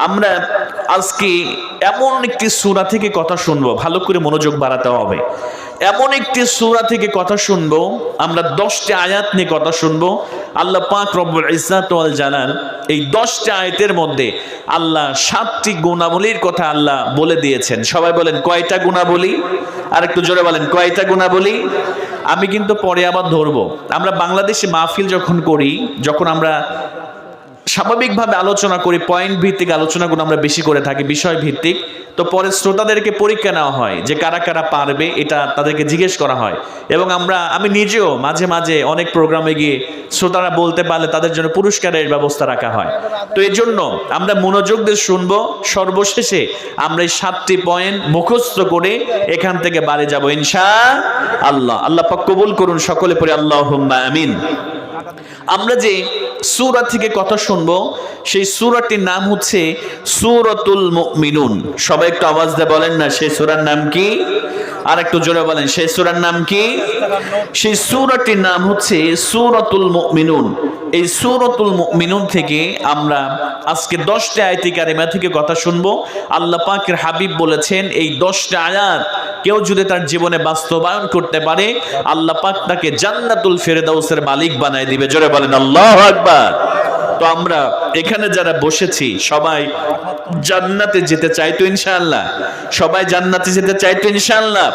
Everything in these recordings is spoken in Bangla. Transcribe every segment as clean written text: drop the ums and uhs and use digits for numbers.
আমরা আজকে এমন একটি সূরা থেকে কথা শুনবো, ভালো করে মনোযোগ বাড়াতে হবে। এমন একটি সূরা থেকে কথা শুনবো, আমরা 10টি আয়াত নিয়ে কথা শুনবো। আল্লাহ পাক রব্বুল ইজ্জাত ওয়াল জালাল এই 10টি আয়াতের মধ্যে আল্লাহ 7টি গুণাবলীর কথা আল্লাহ বলে দিয়েছেন। সবাই বলেন কয়টা গুণাবলী? আর একটু জোরে বলেন কয়টা গুণাবলী? আমি কিন্তু পরে আবার ধরবো। আমরা বাংলাদেশে মাহফিল যখন করি, যখন আমরা স্বাভাবিকভাবে আলোচনা করি, পয়েন্ট ভিত্তিক আলোচনাগুলো আমরা বেশি করে থাকি, বিষয় ভিত্তিক। তো পরে শ্রোতাদেরকে পরীক্ষা নেওয়া হয় যে কারা কারা পারবে, এটা তাদেরকে জিজ্ঞেস করা হয়। এবং আমি নিজেও মাঝে মাঝে অনেক প্রোগ্রামে গিয়ে শ্রোতারা বলতে পারলে তাদের জন্য পুরস্কারের ব্যবস্থা রাখা হয়। তো এই জন্য আমরা মনোযোগ দিয়ে শুনবো। সর্বশেষে আমরা এই 7টি পয়েন্ট মুখস্থ করে এখান থেকে বাড়ি যাব ইনশাআল্লাহ। আল্লাহ পাক কবুল করুন, সকলে পড়ি আল্লাহুম্মা আমিন। আমরা যে সূরা থেকে কথা শুনবো, সেই সূরাটির নাম হচ্ছে সূরাতুল মুমিনুন। সবাই একটু আওয়াজ দিয়ে বলেন না সেই সূরার নাম কি? আর একটু জোরে বলেন সেই সূরার নাম কি? সেই সূরাটির নাম হচ্ছে সূরাতুল মুমিনুন। এই সূরাতুল মুমিনুন থেকে আমরা আজকে 10টি আয়াতে কারিমা থেকে কথা শুনবো। আল্লাহ পাকের হাবিব বলেছেন এই 10টা আয়াত কেউ যদি তার জীবনে বাস্তবায়ন করতে পারে, আল্লাহ পাক তাকে জান্নাতুল ফেরদাউসের মালিক বানায় দিবে। জোরে বলেন আল্লাহু আকবার। তো আমরা এখানে যারা বসেছি সবাই জান্নাতে যেতে চাই তো ইনশাআল্লাহ? সবাই জান্নাতে যেতে চাই তো ইনশাআল্লাহ?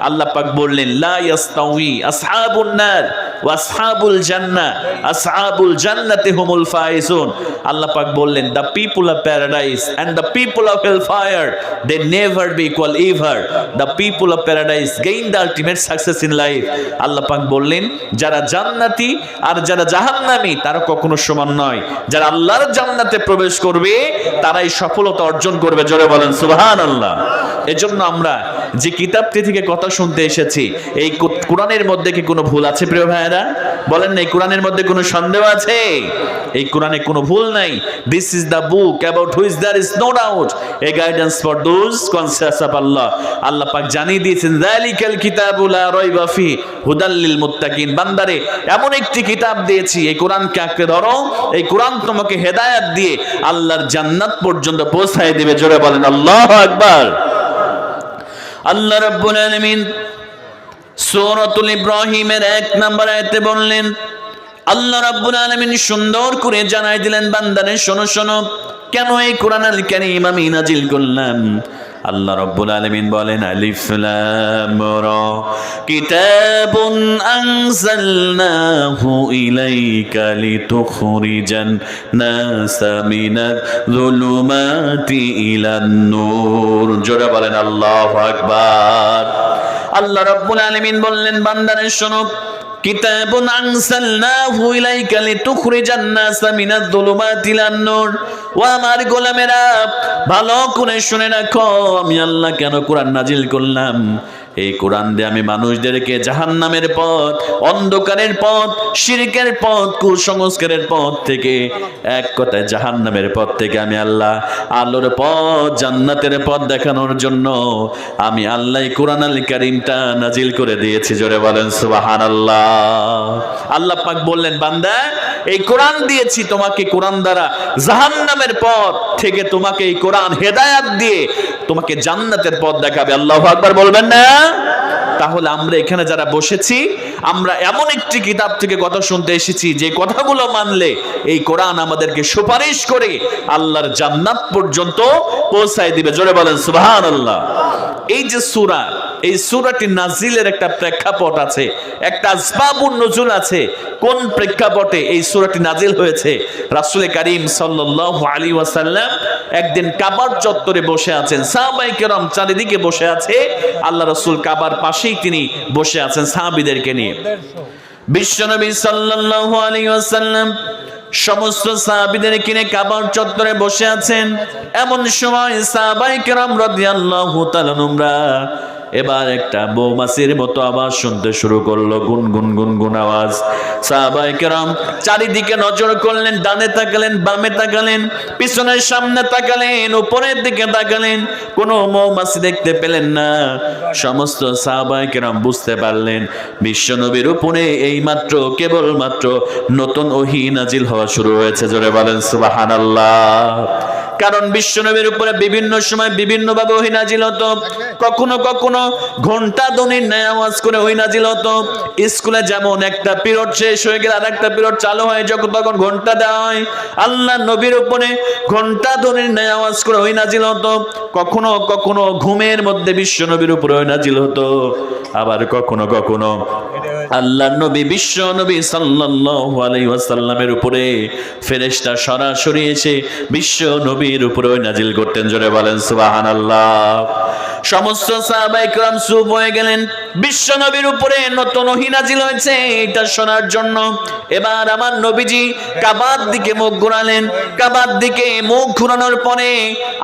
আল্লাহ পাক বললেন লা ইয়াস্তাউই আসহাবুন নার ওয়া আসহাবুল জান্নাহ, আসহাবুল জান্নাতি হুমুল ফাইজুন। আল্লাহ পাক বললেন the people of paradise and the people of hellfire they never be equal ever. The people of paradise gain the ultimate success in life. আল্লাহ পাক বললেন যারা জান্নাতি আর যারা জাহান্নামী তারা কখনো সমান নয়। যারা আল্লাহর জান্নাতে প্রবেশ করবে তারাই সফলতা অর্জন করবে। জোরে বলেন সুবহানাল্লাহ। এজন্য আমরা যে কিতাবটি থেকে কথা শুনতে এসেছি, এই কোরআনের মধ্যে কি কোনো ভুল আছে প্রিয় ভাইয়েরা? বলেন না, এই কোরআনের মধ্যে কোনো সন্দেহ আছে? এই কোরআনে কোনো ভুল নাই। This is the book about which there is no doubt, a guidance for those conscious of Allah. Allah পাক জানিয়ে দিয়েছেন যালিকাল কিতাবু লা রাইবা ফি হুদাল লিল মুত্তাকিন। বান্দারে এমন একটি কিতাব দিয়েছি, এই কোরআনকে আঁকড়ে ধরো, এই কোরআন তোমাকে হেদায়েত দিয়ে আল্লাহর জান্নাত পর্যন্ত পৌঁছায় দিবে। জোরে বলেন আল্লাহু আকবার। আল্লাহ রাব্বুল আলামিন সূরাতুল ইব্রাহিমের 1 নম্বর আয়াতে বললেন, আল্লাহ রাব্বুল আলামিন সুন্দর করে জানাই দিলেন বান্দারে শোনো শোনো কেন এই কোরআনুল কারীম আমি নাজিল করলাম। আল্লাহ রাব্বুল আলামিন বলেন আলিফ লাম রা কিতাবুন আনজালনাহু ইলাইকা লিতুখরিজান নাসা মিনাজ যুলুমাতি ইলান নূর। জোরে বলেন আল্লাহু আকবার। আল্লাহ রাব্বুল আলামিন বললেন বান্দারে শোনো, কিতাবুন আনজালনাহু ইলাইকা লিতুখরিজান নাসা মিনাজ যুলুমাতি ইলান নূর। ও আমার গোলামেরা ভালো করে শুনে রাখো, আমি আল্লাহ কেন কোরআন নাজিল করলাম। এই কোরআন দিয়ে আমি মানুষদেরকে জাহান্নামের পথ, অন্ধকারের পথ, শিরকের পথ, কুসংস্কারের পথ থেকে, এক কথায় জাহান্নামের পথ থেকে আমি আল্লাহ আলোর পথ, জান্নাতের পথ দেখানোর জন্য আমি আল্লাহ কোরআনুল কারীমটা নাজিল করে দিয়েছি। জোরে বলেন সুবহানাল্লাহ। আল্লাহ পাক বললেন বান্দা এই কোরআন দিয়েছি তোমাকে, কোরআন দ্বারা জাহান্নামের পথ থেকে তোমাকে এই কোরআন হেদায়েত দিয়ে তোমাকে জান্নাতের পথ দেখাবে। আল্লাহু আকবার বলবেন না? তাহলে আমরা এখানে যারা বসেছি, আমরা এমন একটি কিতাব থেকে কথা শুনতে এসেছি যে কথাগুলো মানলে এই কোরআন আমাদেরকে সুপারিশ করে আল্লাহর জান্নাত পর্যন্ত পৌঁছায় দিবে। জোরে বলেন সুবহানাল্লাহ। এই যে সূরা, এই সূরাটি নাজিলের একটা প্রেক্ষাপট আছে, একটা আসবাবুন নুজুল আছে। কোন প্রেক্ষাপটে এই সূরাটি নাজিল হয়েছে? রাসূল কারীম সাল্লাল্লাহু আলাইহি ওয়াসাল্লাম একদিন কাবার চত্বরে বসে আছেন, সাহাবায়ে কেরাম চারিদিকে বসে আছে, আল্লাহ রাসূল কাবার পাশেই তিনি বসে আছেন সাহাবীদেরকে নিয়ে। বিশ্বনবী সাল্লাল্লাহু আলাইহি ওয়াসাল্লাম সমস্ত সাহাবীদেরকে নিয়ে কাবার চত্বরে বসে আছেন। এমন সময় সাহাবায়ে কেরাম রাদিয়াল্লাহু তাআলা আনহুরা এবার একটা মৌমাছির মতো আওয়াজ শুনতে শুরু করলো, গুনগুন গুনগুন আওয়াজ। সাহাবায়ে কেরাম চারিদিকে নজর করলেন, ডানে তাকালেন, বামে তাকালেন, পিছনের সামনে তাকালেন, উপরের দিকে তাকালেন, কোনো মৌমাছি দেখতে পেলেন না। সমস্ত সাহাবায়ে কেরাম বুঝতে পারলেন বিশ্বনবীর উপরে এইমাত্র কেবলমাত্র নতুন ওহী নাজিল হওয়া শুরু হয়েছে। জোরে বলেন সুবহানাল্লাহ। কারণ বিশ্বনবীর উপরে বিভিন্ন সময় বিভিন্ন ভাবে ওহী নাজিল হতো। কখনো কখনো ঘন্টা ধ্বনির ন্যায় আওয়াজ করে ওহী নাজিল হতো। স্কুলে যেমন একটা পিরিয়ড শেষ হয়ে গেলে আরেকটা পিরিয়ড চালু হয়, যখন তখন ঘন্টা দেওয়া হয়, আল্লাহ নবীর উপরে ঘন্টা ধ্বনির ন্যায় আওয়াজ করে ওহী নাজিল হতো। কখনো কখনো ঘুমের মধ্যে বিশ্বনবীর উপরে ওহী নাজিল হতো। আবার কখনো কখনো আল্লাহ নবী বিশ্ব নবী সাল্লাল্লাহু আলাইহি ওয়াসাল্লামের উপরে ফেরেশতা সরাসরি এসে বিশ্ব নবীর উপরে নাজিল করতেন। জোরে বলেন সুবহানাল্লাহ। সমস্ত সাহাবায়ে কেরাম চুপ হয়ে গেলেন। বিশ্ব নবীর উপরে নতুন ওহী নাজিল হয়েছে এটা শোনার জন্য। এবার আমার নবীজি কাবার দিকে মুখ ঘোরালেন। কাবার দিকে মুখ ঘোরানোর পরে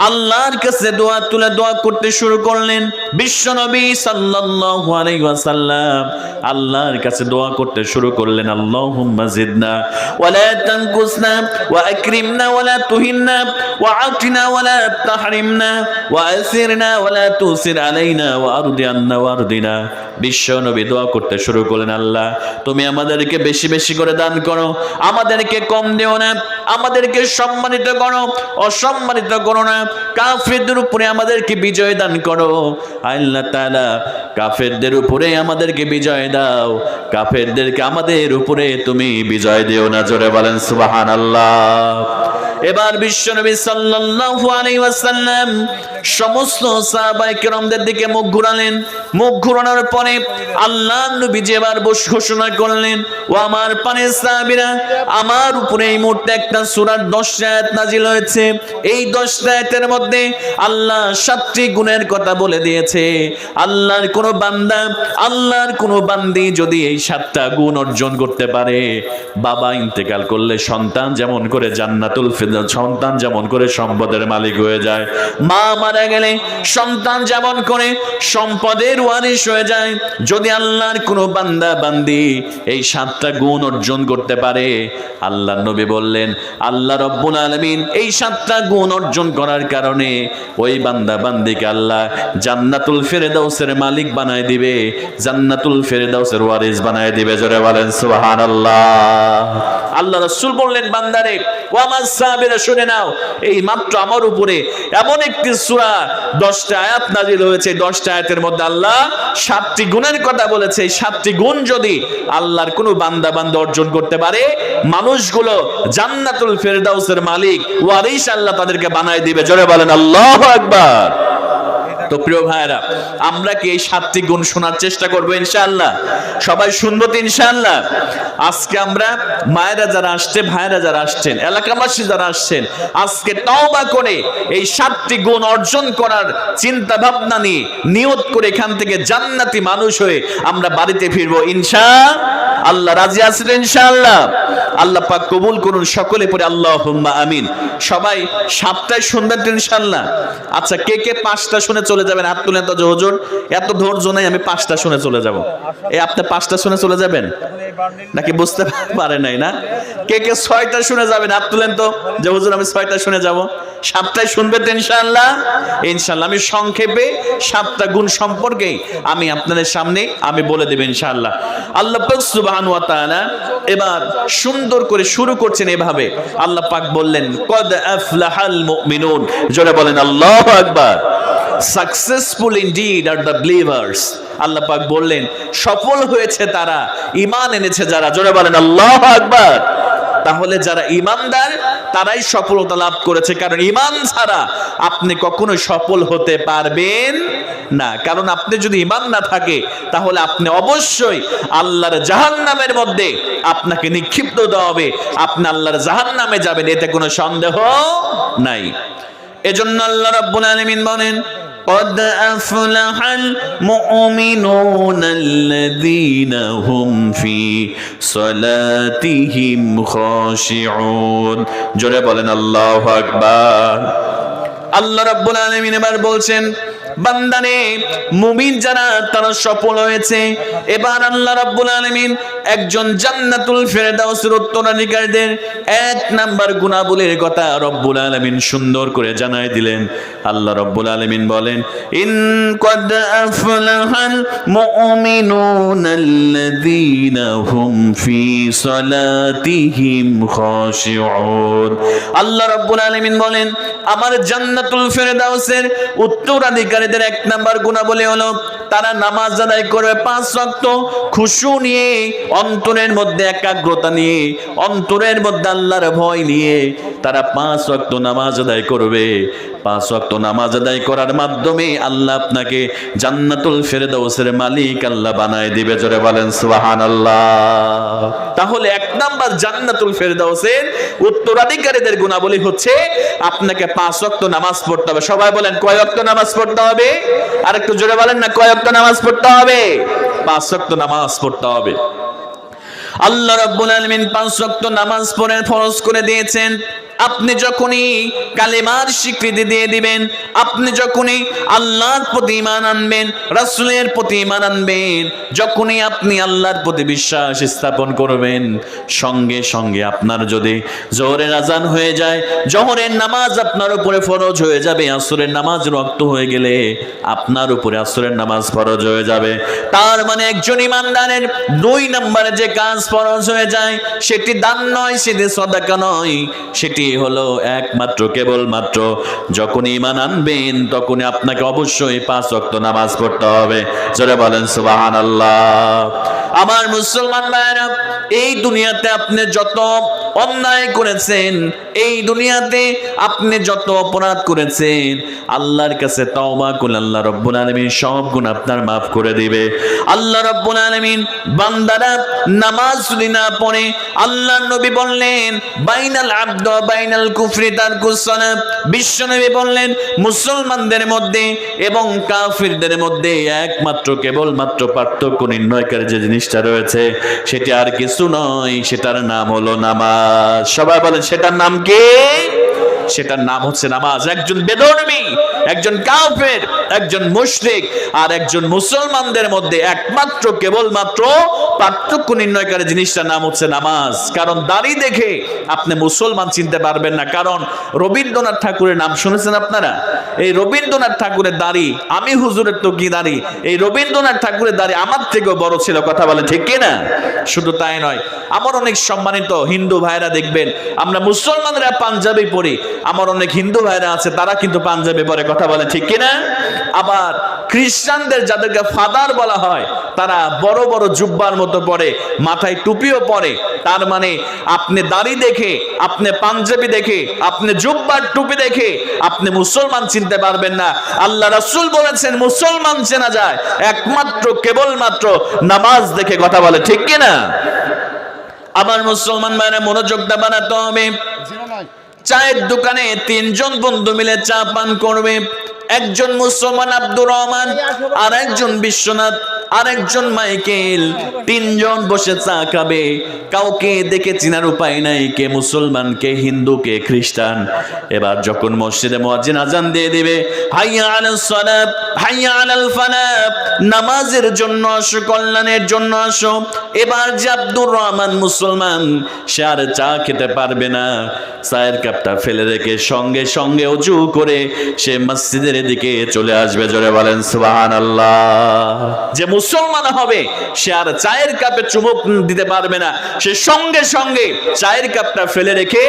আল্লাহর কাছে দোয়া তুলে দোয়া করতে শুরু করলেন। বিশ্ব নবী সাল্লাল্লাহু আলাইহি ওয়াসাল্লাম আল্লাহর কাছে দোয়া করতে শুরু করলেন, আল্লাহুম্মা জিদনা ওয়ালা তানকুসনা ওয়া আকরিমনা ওয়ালা তুহিননা ওয়া আতিনা ওয়ালা তাহরিমনা ওয়া আসিরনা ওয়ালা তুসির আলাইনা ওয়া আরদি আন্না ওয়ারদিনা। বিশ্ব নবী দোয়া করতে শুরু করলেন, আল্লাহ তুমি আমাদেরকে বেশি বেশি করে দান করো, আমাদেরকে কম দিও না, আমাদেরকে সম্মানিত করো, অসম্মানিত করো না, কাফেরদের উপরে আমাদেরকে বিজয় দান করো। আল্লাহ তাআলা কাফেরদের উপরে আমাদেরকে বিজয় দাও, কাফেরদেরকে আমাদের উপরে তুমি বিজয় দিও না। জোরে বলেন সুবহানাল্লাহ। এবার বিশ্বনবী সাল্লাল্লাহু আলাইহি ওয়াসাল্লাম সমস্ত সাহাবায়ে কেরামদের দিকে মুখ ঘুরালেন। মুখ ঘুরানোর পরে আল্লাহ নবীজি এবার ঘোষণা করলেন, ও আমার পানের সাহাবীরা, আমার উপরে এই মুহূর্তে একটা সূরার 10 আয়াত নাজিল হয়েছে। এই 10 আয়াতের মধ্যে আল্লাহ 7টি গুণের কথা বলে দিয়েছে। আল্লাহর কোনো বান্দা, আল্লাহর কোনো বান্দি যদি এই 7টা গুণ অর্জন করতে পারে, বাবা ইন্তেকাল করলে সন্তান যেমন করে জান্নাতুল ফিরদাউস, সন্তান যেমন করে সম্পদের মালিক হয়ে যায়, মা মারা গেলে সন্তান যেমন করে সম্পদের ওয়ারিশ হয়ে যায়, যদি আল্লাহর কোনো বান্দা বান্দি এই 7টা গুণ অর্জন করতে পারে, আল্লাহ নবী বললেন আল্লাহ রাব্বুল আলামিন এই 7টা গুণ অর্জন করার কারণে ওই বান্দা বান্দিকে আল্লাহ জান্নাতুল ফিরদাউসের মালিক বানায় দিবে, জান্নাতুল ফিরদাউসের ওয়ারিস বানায় দিবে। জোরে বলেন সুবহানাল্লাহ। আল্লাহ রাসূল বললেন, বান্দারে ও আমার সাহাবীরা শুনে নাও, এই মাত্র আমার উপরে এমন একটি সূরা 10টা আয়াত নাযিল হয়েছে। 10টা আয়াতের মধ্যে আল্লাহ 7টি গুণের কথা বলেছে। এই 7টি গুণ যদি আল্লাহর কোনো বান্দা বান্দা অর্জন করতে পারে, মানুষগুলো জান্নাতুল ফিরদাউসের মালিক, ওয়ারিস আল্লাহ তাদেরকে বানায় দিবে। জোরে বলেন আল্লাহু আকবার। তো প্রিয় ভাইরা, আমরা কি এই 7টি গুণ শোনার চেষ্টা করবো ইনশাআল্লাহ? সবাই শুনবো তো ইনশাআল্লাহ? আজকে আমরা মায়েরা যারা আসছে, ভাইরা যারা আসছেন, এলাকাবাসী যারা আসছেন, আজকে তওবা করে এই 7টি গুণ অর্জন করার চিন্তা ভাবনা নিয়ে নিয়ত করে এখান থেকে জান্নাতি মানুষ হয়ে আমরা বাড়িতে ফিরবো ইনশাআল্লাহ। রাজি আছেন ইনশাআল্লাহ? আল্লাহ পাক কবুল করুন। সকলে পড়ে আল্লাহুম্মা আমিন। সবাই 7টাই শুনবেন তো ইনশাআল্লাহ? আচ্ছা, কে কে 5টা শুনে চলে যাবেন? হাত তুলেন তো। হুজুর এত ধৈর্য নাই, আমি 5টা শুনে চলে যাব। এই আপনি 5টা শুনে চলে যাবেন নাকি বুঝতে পারে নাই না? কে কে 6টা শুনে যাবেন? হাত তুলেন তো যে হুজুর আমি 6টা শুনে যাব। 7টাই শুনবেন তো ইনশাআল্লাহ? ইনশাআল্লাহ। আমি সংক্ষেপে 7টা গুণ সম্পর্কে আমি আপনাদের সামনে আমি বলে দেব ইনশাআল্লাহ। আল্লাহ পাক সুবহানাহু ওয়া তাআলা এবার সুন্দর করে শুরু করছেন এভাবে। আল্লাহ পাক বললেন, কদ আফলাহাল মুমিনুন। জোরে বলেন আল্লাহু আকবার। Successful indeed are the believers. আল্লাহ পাক বললেন, সফল হয়েছে তারা, ঈমান এনেছে যারা। জোরে বলেন আল্লাহু আকবার। তাহলে যারা ঈমানদার তারাই সফলতা লাভ করেছে, কারণ ঈমান ছাড়া আপনি কখনো সফল হতে পারবেন না। কারণ আপনি যদি ঈমান না থাকে, তাহলে আপনি অবশ্যই আল্লাহর জাহান্নামের মধ্যে আপনাকে নিক্ষিপ্ত দেওয়া হবে, আপনি আল্লাহর জাহান্নামে যাবেন, এতে কোনো সন্দেহ নাই। এজন্য আল্লাহ রাব্বুল আলামিন বলেন, قد أفلح المؤمنون الذين هم في صلاتهم خاشعون। জোরে বলেন আল্লাহু আকবার। আল্লাহ রাব্বুল আলামিন এবার বলছেন, বান্দারে মুমিন যারা তারা সফল হয়েছে। এবার আল্লাহ রাব্বুল আলামিন একজন জান্নাতুল ফিরদাউসের উত্তরাধিকারীদের 1 নাম্বার গুণাবলীর কথা রব্বুল আলামিন সুন্দর করে জানায় দিলেন। আল্লাহ রব্বুল আলামিন বলেন, ইন কদ আফলাহাল মুমিনুনাল্লাযীনা হুম ফি সালাতিহিম খাশিউন। আল্লাহ রব্বুল আলামিন বলেন, আমার জান্নাতুল ফেরদাউসের উত্তরাধিকারীদের এক নাম্বার গুণাবলী হলো তারা নামাজ আদায় করবে 5 ওয়াক্ত খুশু নিয়ে, অন্তরের মধ্যে একাগ্রতা নিয়ে, অন্তরের মধ্যে আল্লাহর ভয় নিয়ে তারা 5 ওয়াক্ত নামাজ আদায় করবে। 5 ওয়াক্ত নামাজ আদায় করার মাধ্যমে আল্লাহ আপনাকে জান্নাতুল ফেরদাউসের মালিক আল্লাহ বানায় দিবে। জোরে বলেন সুবহানাল্লাহ। তাহলে এক নাম্বার জান্নাতুল ফেরদাউসের উত্তরাধিকারীদের গুণাবলী হচ্ছে আপনাকে 5 ওয়াক্ত নামাজ পড়তে হবে। সবাই বলেন কয় ওয়াক্ত নামাজ পড়তে হবে? আর একটু জোরে বলেন না, কয় ওয়াক্ত নামাজ পড়তে হবে? 5 ওয়াক্ত নামাজ পড়তে হবে। আল্লাহ রাব্বুল আলামিন 5 ওয়াক্ত নামাজ পড়ে ফরজ করে দিয়েছেন। আপনি যখনই কালেমার স্বীকৃতি দিয়ে দিবেন, আপনি যখনই আল্লাহর প্রতি ঈমান আনবেন, রাসূলের প্রতি ঈমান আনবেন, যখনই আপনি আল্লাহর প্রতি বিশ্বাস স্থাপন করবেন, সঙ্গে সঙ্গে আপনার যদি জোহরের আজান হয়ে যায়, জোহরের নামাজ আপনার উপরে ফরজ হয়ে যাবে। আসরের নামাজ রক্ত হয়ে গেলে আপনার উপরে আসরের নামাজ ফরজ হয়ে যাবে। তার মানে একজন ঈমানদারের 2 নম্বরে যে কাজ ফরজ হয়ে যায় সেটি দান নয়, সেটি সাদাকা নয়, সেটি হলো একমাত্র কেবলমাত্র যখন ঈমান আনবেন তখন আপনাকে অবশ্যই 5 ওয়াক্ত নামাজ পড়তে হবে। জোরে বলেন সুবহানাল্লাহ। আমার মুসলমান ভাইরা, এই দুনিয়াতে আপনি যত অন্যায় করেছেন, এই দুনিয়াতে আপনি যত অপরাধ করেছেন, আল্লাহর কাছে তওবা করলে আল্লাহ রাব্বুল আলামিন সব গুনাহ আপনার মাফ করে দিবে। আল্লাহ রাব্বুল আলামিন বান্দারা নামাজ যদি না পড়ে, আল্লাহর নবী বললেন বাইনাল আবদ ওয়া বাইনাল কুফরি তারকুস সালাত। বিশ্বনবী বললেন মুসলমানদের মধ্যে এবং কাফিরদের মধ্যে একমাত্র কেবলমাত্র পার্থক্য নির্ণয়কারী যে জিনিসটা রয়েছে সেটা আর কিছু নয়, সেটার নাম হলো নামাজ। সবাই বলেন সেটার নাম কি? সেটার নাম হচ্ছে নামাজ। একজন বেদরমি, একজন কাফের, একজন মুশরিক আর একজন মুসলমানদের মধ্যে একমাত্র কেবলমাত্র পার্থক্য নির্ণয়কারী জিনিসটার নাম হচ্ছে নামাজ। কারণ দাড়ি দেখে আপনি মুসলমান চিনতে পারবেন না। কারণ রবীন্দ্রনাথ ঠাকুরের নাম শুনেছেন আপনারা? এই রবীন্দ্রনাথ ঠাকুরের দাড়ি, আমি হুজুরের তো কি দাড়ি, এই রবীন্দ্রনাথ ঠাকুরের দাড়ি আমার থেকেও বড় ছিল। কথা বলে ঠিক কিনা? শুধু তাই নয়, আমার অনেক সম্মানিত হিন্দু ভাইরা দেখবেন আমরা মুসলমানরা পাঞ্জাবি পরি, আমার অনেক হিন্দু ভাইরা আছে তারা কিন্তু পাঞ্জাবি পরে। কথা বলে ঠিক কিনা? আবার খ্রিস্টানদের যাদেরকে ফাদার বলা হয় তারা বড় বড় জুব্বার মতো পরে, মাথায় টুপিও পরে। তার মানে আপনি দাড়ি দেখে, আপনি পাঞ্জাবি দেখে, আপনি জুব্বার টুপি দেখে আপনি মুসলমান চিনতে পারবেন না। আল্লাহ রাসূল বলেছেন মুসলমান চেনা যায় একমাত্র কেবলমাত্র নামাজ দেখে। কথা বলে ঠিক কিনা? আমার মুসলমান ভাইরা মনোযোগটা বানাতে হবে। চায়ের দোকানে 3 জন বন্ধু মিলে চা পান করবে। একজন মুসলমান আব্দুর রহমান, আর একজন বিশ্বনাথ, আর একজন মাইকেল। 3 জন বসে চা খাবে। কাউকে দেখে চিনার উপায় নাই কে মুসলমান, কে হিন্দু, কে খ্রিস্টান। এবার যখন মসজিদে মুয়াজ্জিন আজান দিয়ে দিবে, হাইয়া আলাস সালাত, হাইয়া আলাল ফালাহ, নামাজের জন্য আসো, কল্যাণের জন্য আসো। এবার যে আব্দুর রহমান মুসলমান, সে আর চা খেতে পারবে না। চায়ের কাপটা ফেলে রেখে সঙ্গে সঙ্গে ওযু করে সে মসজিদের দিকে চলে আসবে। জোরে বলেন সুবহানাল্লাহ। যে মুসলমান হবে সে আর চায়ের কাপে চুমুক দিতে পারবে না, সে সঙ্গে সঙ্গে চায়ের কাপটা ফেলে রেখে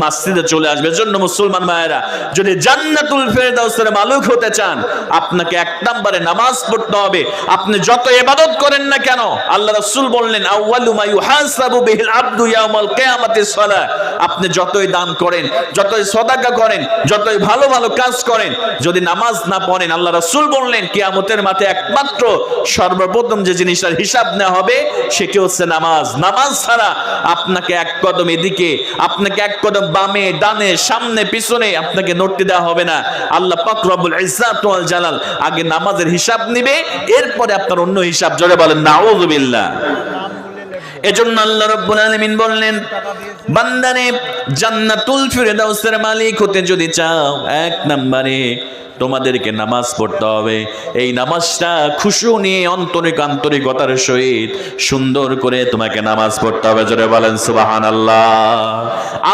মসজিদে চলে আসবে। জন্য মুসলমান ভাইরা, যদি জান্নাতুল ফেরদাউসের মালিক হতে চান আপনাকে 1 নম্বরে নামাজ পড়তে হবে। আপনি যত ইবাদত করেন না কেন, আল্লাহ রাসূল বললেন আউয়ালু মা ইউহাসাবু বিহিল আবদু ইয়াউমাল কিয়ামাতিস সালাহ। আপনি যতই দান করেন, যতই সাদাকা করেন, যতই ভালো ভালো কাজ করেন, যদি নামাজ না পড়েন, আল্লাহ রাসূল বললেন কিয়ামতের মাঠে একমাত্র সর্বপ্রথম যে জিনিসটার হিসাব নেওয়া হবে সেটি হচ্ছে নামাজ। নামাজ ছাড়া আপনাকে 1 কদম এদিকে, আপনাকে 1 কদম বামে, ডানে, সামনে, পিছনে আপনাকে নড়তে দেওয়া হবে না। আল্লাহ পাক রব্বুল ইজ্জাত ওয়াল জালাল আগে নামাজের হিসাব নেবে, এরপরে আপনার অন্য হিসাব। জোরে বলেন নাউযুবিল্লাহ। এজন্য আল্লাহ রাব্বুল আলামিন বললেন বান্দারে জান্নাতুল ফিরদাউসের মালিক হতে যদি চাও 1 নম্বরে তোমাদেরকে নামাজ পড়তে হবে। এই নামাজটা খুশু নিয়ে আন্তরিকতার সহিত সুন্দর করে তোমাকে নামাজ পড়তে হবে। জোরে বলেন সুবহানাল্লাহ।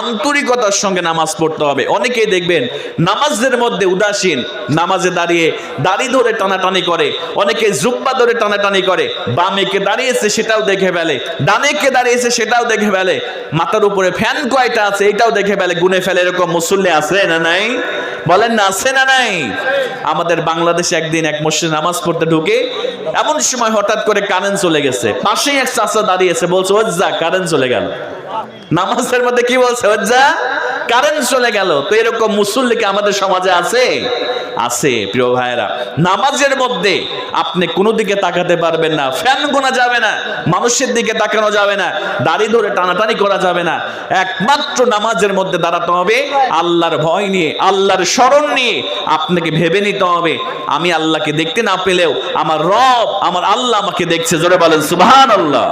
আন্তরিকতার সঙ্গে নামাজ পড়তে হবে। অনেকেই দেখবেন নামাজের মধ্যে উদাসীন, নামাজে দাঁড়িয়ে দাড়ি ধরে টানাটানি করে, অনেকে জুব্বা ধরে টানাটানি করে, বামে কে দাঁড়িয়েছে সেটাও দেখে ফেলে, ডানে কে দাঁড়িয়েছে সেটাও দেখে ফেলে, মাথার উপরে ফ্যান কয়টা আছে আছে এটাও দেখে ফেলে, গুনে ফেলে, এরকম মুসল্লি আছে না নাই? বলেন না, আছে না নাই? আমাদের বাংলাদেশে একদিন এক মসজিদে নামাজ পড়তে ঢুকে এমন সময় হঠাৎ করে কারেন্ট চলে গেছে। পাশেই এক চাচা দাঁড়িয়েছে, বলছে ওজ্জা কারেন্ট চলে গেল। নামাজের মধ্যে কি বলছে? ওজ্জা কারেন্ট চলে গেল। তো এরকম মুসল্লি কি আমাদের সমাজে আছে? আছে। প্রিয় ভাইরা, নামাজের মধ্যে আপনি কোনো দিকে তাকাতে পারবেন না, ফ্যান গোনা যাবে না, মানুষের দিকে তাকানো যাবে না, দাড়ি ধরে টানাটানি করা যাবে না। একমাত্র নামাজের মধ্যে দাঁড়াতে হবে আল্লাহর ভয় নিয়ে, আল্লাহর স্মরণ নিয়ে। আপনাকে ভেবে নিতে হবে আমি আল্লাহকে দেখতে না পেলেও আমার রব, আমার আল্লাহ আমাকে দেখছে। জোরে বলেন সুবহানাল্লাহ।